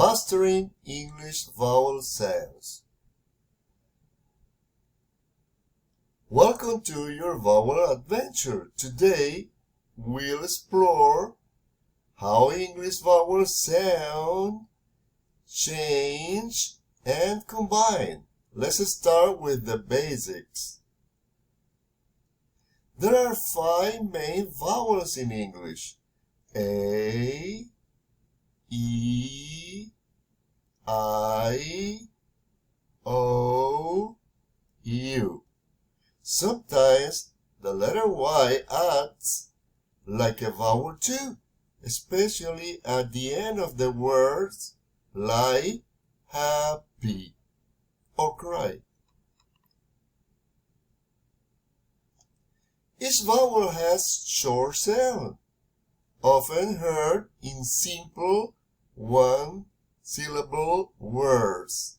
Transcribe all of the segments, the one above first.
Mastering English Vowel Sounds. Welcome to your vowel adventure. Today we'll explore how English vowels sound, change, and combine. Let's start with the basics. There are 5 main vowels in English: A, E, I, O, U. Sometimes the letter Y acts like a vowel too, especially at the end of the words like happy or cry. Each vowel has short sound, often heard in simple one-syllable words.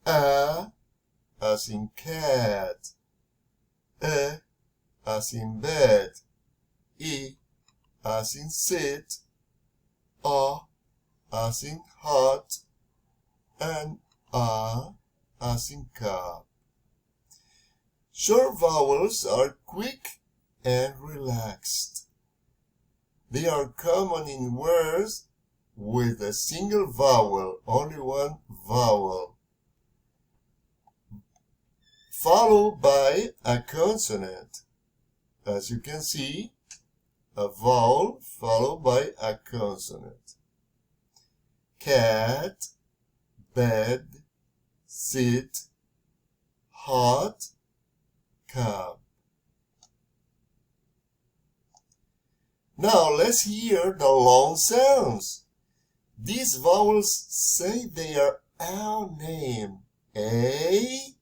A as in cat, E as in bed, I as in sit, A as in hot, and A as in cup. Short vowels are quick and relaxed. They are common in words with a single vowel, only one vowel, followed by a consonant. As you can see, a vowel followed by a consonant. Cat, bed, sit, hot, cup. Now let's hear the long sounds. These vowels say they are our name. A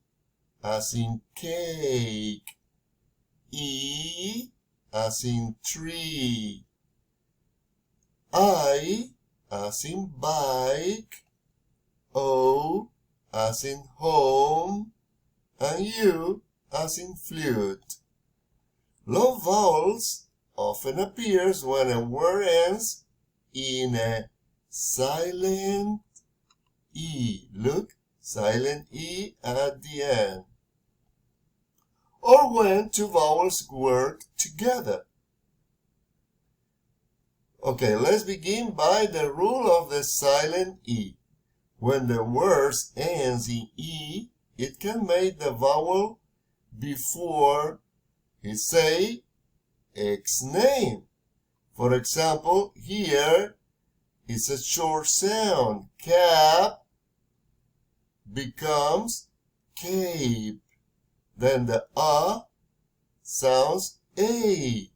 as in cake, E as in tree, I as in bike, O as in home, and U as in flute. Long vowels often appears when a word ends in a silent E. Look, silent E at the end. Or when two vowels work together. Okay, let's begin by the rule of the silent E. When the word ends in E, it can make the vowel before it say X name. For example, here is a short sound. Cap becomes cape. Then the A sounds A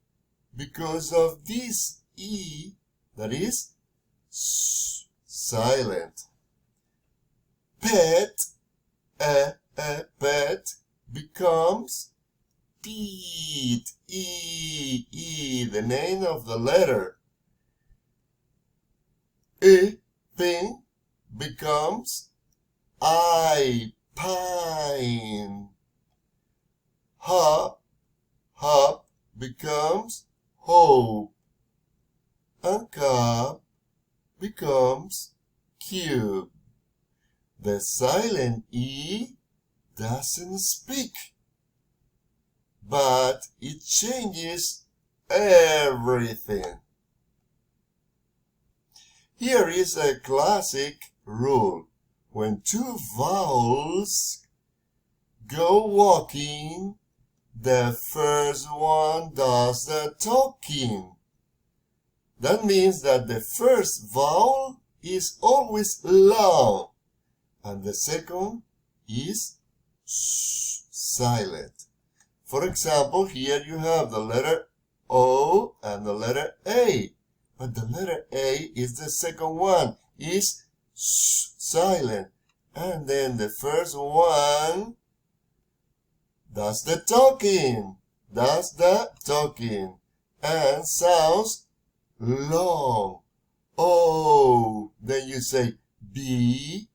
because of this E that is silent. Pet, pet becomes teeth, E, the name of the letter. Pin becomes I, pine. Hop becomes hope. And cup becomes cube. The silent E doesn't speak, but it changes everything. Here is a classic rule. When two vowels go walking, the first one does the talking. That means that the first vowel is always long, and the second is silent. For example, here you have the letter O and the letter A. But the letter A is the second one, is silent. And then the first one does the talking, and sounds long. O. Then you say B-O-T.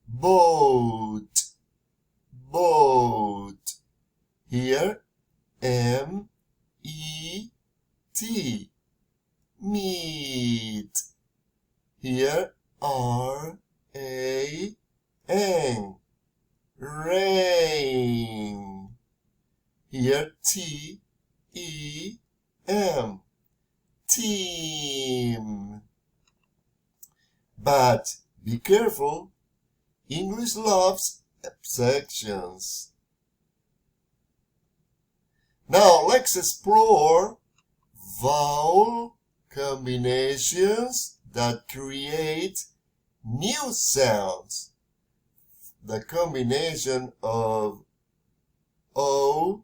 Boat. Here M-E-T. meet. Here R-A-N, rain. Here T-E-M, team. But be careful, English loves exceptions. Now let's explore vowel combinations that create new sounds. The combination of O,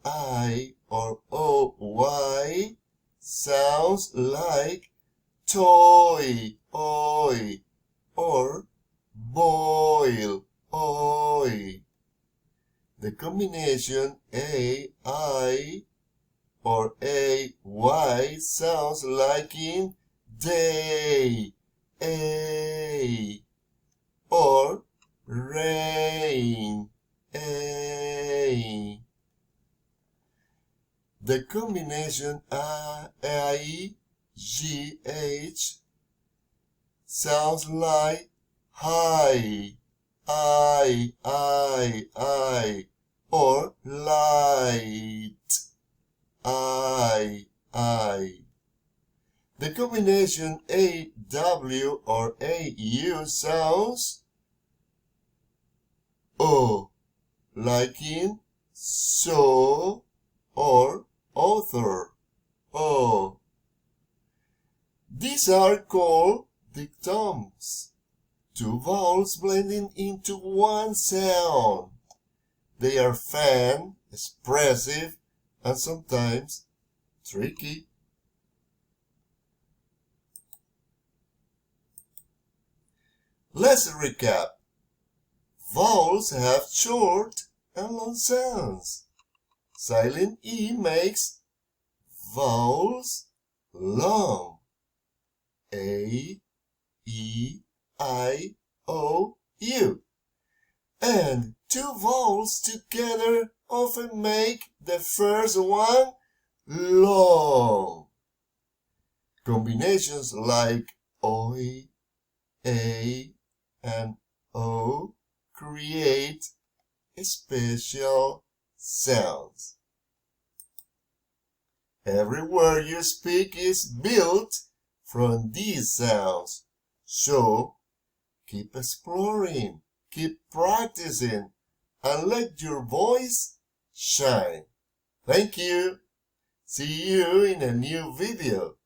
I, or O-Y sounds like toy, oi, or boil, oi. The combination A-I or A-Y sounds like in day, A, or rain, A. The combination I-G-H sounds like high, I, or light, I. The combination A-W or A-U sounds O, like in so or author, O. These are called diphthongs, two vowels blending into one sound. They are fun, expressive, and sometimes tricky. Let's recap. Vowels have short and long sounds. Silent E makes vowels long. A, E, I, O, U. And two vowels together often make the first one long. Combinations like OI, A, and O create special sounds. Every word you speak is built from these sounds. So, keep exploring, keep practicing, and let your voice shine. Thank you. See you in a new video.